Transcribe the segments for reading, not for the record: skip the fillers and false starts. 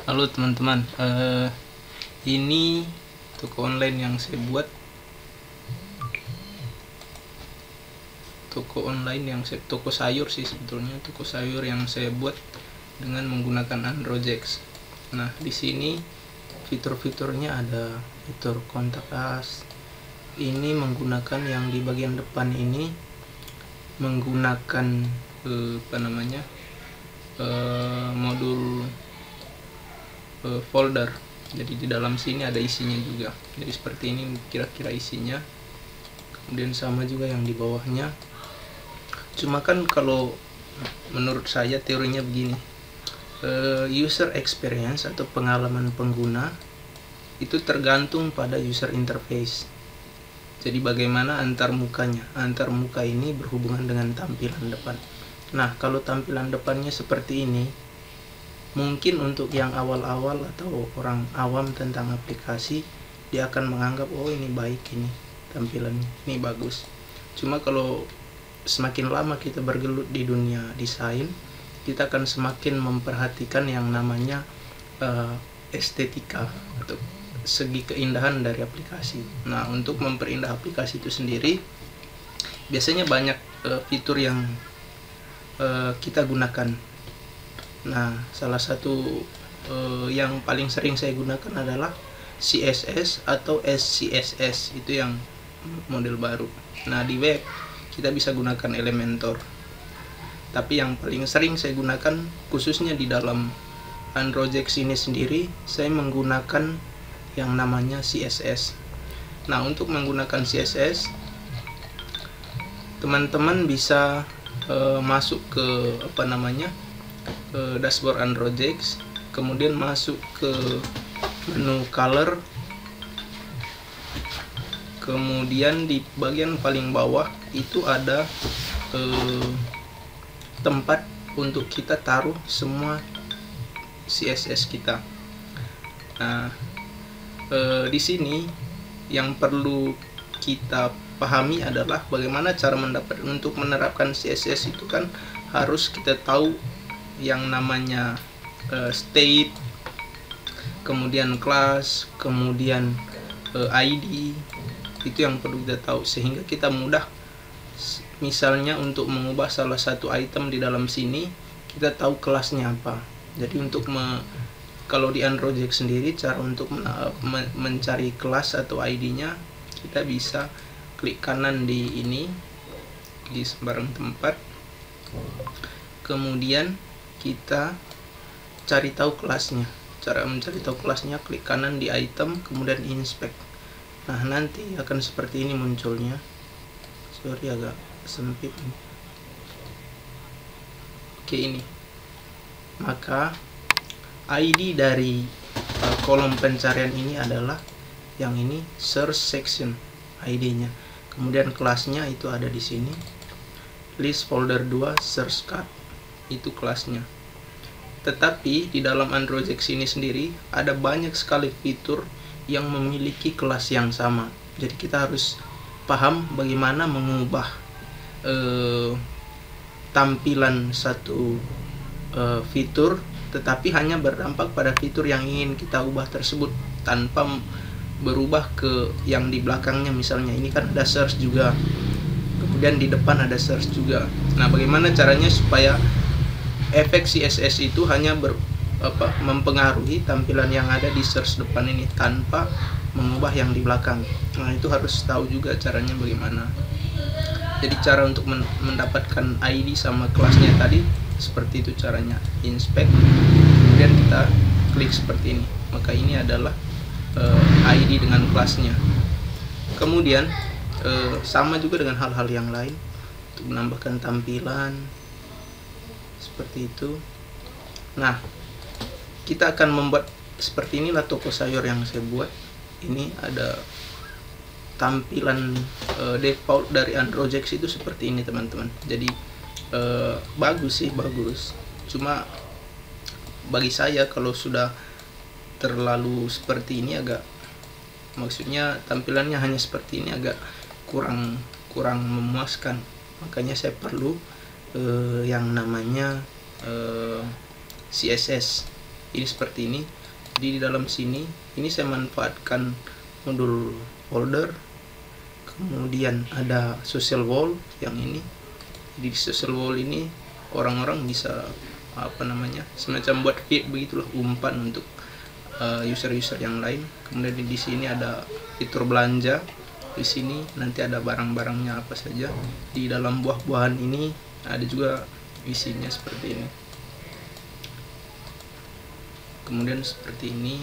Halo teman-teman, ini toko online yang saya buat. Toko sayur sih sebetulnya, toko sayur yang saya buat dengan menggunakan Androjex. Nah, di sini fitur-fiturnya ada fitur kontak us. Ini menggunakan yang di bagian depan ini menggunakan modul folder. Jadi di dalam sini ada isinya juga. Jadi seperti ini kira-kira isinya. Kemudian sama juga yang di bawahnya. Cuma kan kalau menurut saya teorinya begini, user experience atau pengalaman pengguna itu tergantung pada user interface. Jadi bagaimana antar muka ini berhubungan dengan tampilan depan. Nah, kalau tampilan depannya seperti ini, mungkin untuk yang awal-awal atau orang awam tentang aplikasi, dia akan menganggap oh ini baik, ini tampilannya, ini bagus. Cuma kalau semakin lama kita bergelut di dunia desain, kita akan semakin memperhatikan yang namanya estetika atau segi keindahan dari aplikasi. Nah, untuk memperindah aplikasi itu sendiri, biasanya banyak fitur yang kita gunakan. Nah, salah satu yang paling sering saya gunakan adalah CSS atau SCSS, itu yang model baru. Nah, di web kita bisa gunakan Elementor, tapi yang paling sering saya gunakan khususnya di dalam Androjex ini sendiri, saya menggunakan yang namanya CSS. Nah, untuk menggunakan CSS, teman-teman bisa masuk ke dashboard Androjex, kemudian masuk ke menu color, kemudian di bagian paling bawah itu ada tempat untuk kita taruh semua CSS kita. Nah, di sini yang perlu kita pahami adalah bagaimana cara untuk menerapkan CSS itu kan harus kita tahu yang namanya state, kemudian class, kemudian ID, itu yang perlu kita tahu sehingga kita mudah. Misalnya untuk mengubah salah satu item di dalam sini, kita tahu kelasnya apa. Jadi untuk kalau di Androjex sendiri, cara untuk mencari kelas atau ID-nya, kita bisa klik kanan di ini, di sembarang tempat, kemudian kita cari tahu kelasnya. Cara mencari tahu kelasnya, klik kanan di item, kemudian inspect. Nah, nanti akan seperti ini munculnya. Sorry, agak sempit ini. Oke, ini. Maka ID dari kolom pencarian ini adalah yang ini, search section ID-nya. Kemudian kelasnya itu ada di sini. List folder 2 search card, itu kelasnya. Tetapi di dalam Androjex ini sendiri ada banyak sekali fitur yang memiliki kelas yang sama. Jadi kita harus paham bagaimana mengubah tampilan satu fitur, tetapi hanya berdampak pada fitur yang ingin kita ubah tersebut tanpa berubah ke yang di belakangnya. Misalnya ini kan ada search juga, kemudian di depan ada search juga. Nah, bagaimana caranya supaya efek CSS itu hanya mempengaruhi tampilan yang ada di search depan ini tanpa mengubah yang di belakang. Nah, itu harus tahu juga caranya bagaimana. Jadi cara untuk mendapatkan ID sama kelasnya tadi seperti itu caranya. Inspect, kemudian kita klik seperti ini, maka ini adalah ID dengan kelasnya. Kemudian sama juga dengan hal-hal yang lain untuk menambahkan tampilan seperti itu. Nah, kita akan membuat seperti inilah toko sayur yang saya buat. Ini ada tampilan default dari Androjex itu seperti ini, teman-teman. Jadi bagus sih, bagus. Cuma bagi saya kalau sudah terlalu seperti ini, maksudnya tampilannya hanya seperti ini, agak kurang memuaskan. Makanya saya perlu yang namanya CSS. ini seperti ini. Di dalam sini ini saya manfaatkan modul folder, kemudian ada social wall yang ini. Di social wall ini orang-orang bisa semacam buat feed begitulah, umpan untuk user-user yang lain. Kemudian di sini ada fitur belanja. Di sini nanti ada barang-barangnya apa saja. Di dalam buah-buahan ini ada juga isinya seperti ini. Kemudian seperti ini.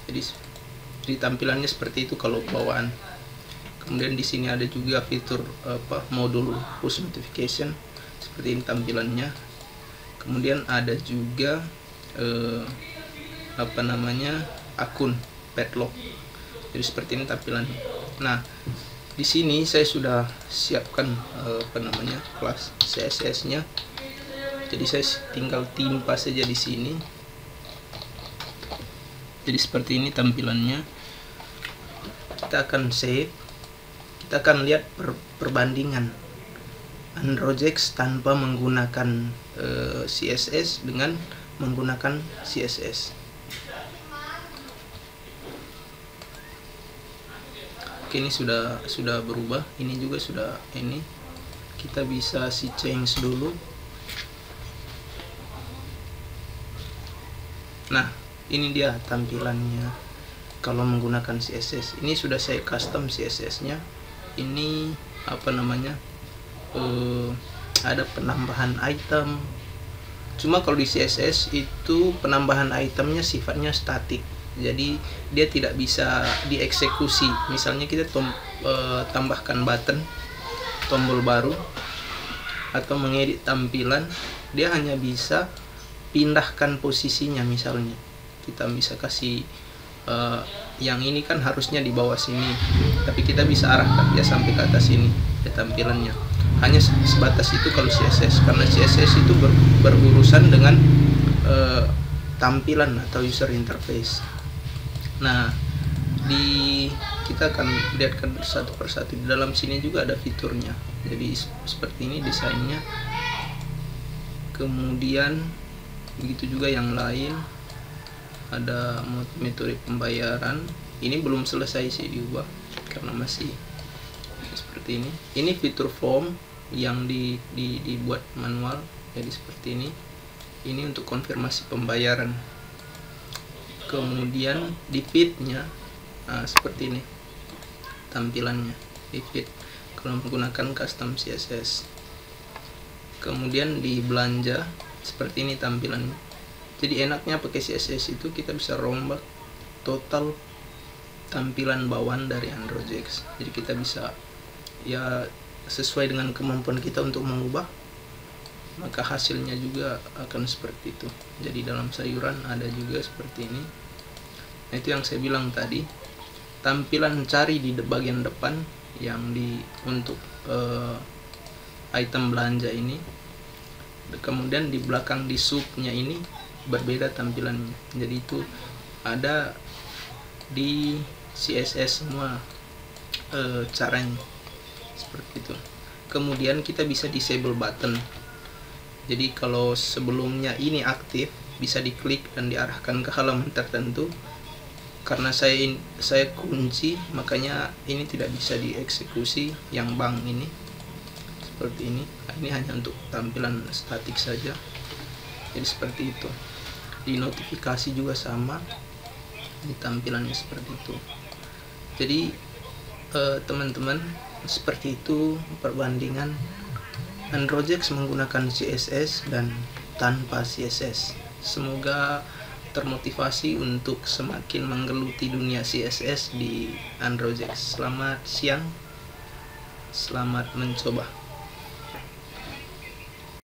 Jadi tampilannya seperti itu kalau bawaan. Kemudian di sini ada juga fitur modul push notification. Seperti ini tampilannya. Kemudian ada juga akun padlock. Jadi seperti ini tampilannya. Nah, di sini saya sudah siapkan kelas CSS-nya. Jadi saya tinggal timpa saja di sini. Jadi seperti ini tampilannya. Kita akan save. Kita akan lihat perbandingan Androgex tanpa menggunakan CSS dengan menggunakan CSS. Oke, ini sudah berubah. Ini juga sudah ini. Kita bisa change dulu. Nah, ini dia tampilannya kalau menggunakan CSS. Ini sudah saya custom CSS-nya. Ini ada penambahan item. Cuma kalau di CSS itu penambahan itemnya sifatnya statik, jadi dia tidak bisa dieksekusi. Misalnya kita tambahkan button, tombol baru, atau mengedit tampilan, dia hanya bisa pindahkan posisinya. Misalnya kita bisa kasih yang ini kan harusnya di bawah sini, tapi kita bisa arahkan dia sampai ke atas sini ya tampilannya. Hanya sebatas itu kalau CSS, karena CSS itu berurusan dengan tampilan atau user interface. Nah, kita akan lihatkan satu persatu. Di dalam sini juga ada fiturnya. Jadi seperti ini desainnya. Kemudian begitu juga yang lain. Ada metode pembayaran. Ini belum selesai sih diubah karena masih seperti ini. Ini fitur form yang dibuat manual, jadi seperti ini. Ini untuk konfirmasi pembayaran. Kemudian di feed-nya seperti ini tampilannya di feed kalau menggunakan custom CSS. Kemudian di belanja seperti ini tampilannya. Jadi enaknya pakai CSS itu kita bisa rombak total tampilan bawaan dari Androgex. Jadi kita bisa ya sesuai dengan kemampuan kita untuk mengubah, maka hasilnya juga akan seperti itu. Jadi dalam sayuran ada juga seperti ini. Nah, itu yang saya bilang tadi, tampilan cari di bagian depan yang untuk item belanja ini, kemudian di belakang di subnya ini berbeda tampilannya. Jadi itu ada di CSS semua caranya seperti itu. Kemudian kita bisa disable button. Jadi kalau sebelumnya ini aktif, bisa diklik dan diarahkan ke halaman tertentu. Karena saya kunci, makanya ini tidak bisa dieksekusi yang bank ini seperti ini. Ini hanya untuk tampilan statik saja. Jadi seperti itu. Di notifikasi juga sama, di tampilannya seperti itu. Jadi teman-teman, seperti itu perbandingan Androgex menggunakan CSS dan tanpa CSS. Semoga termotivasi untuk semakin menggeluti dunia CSS di Androgex. Selamat siang, selamat mencoba.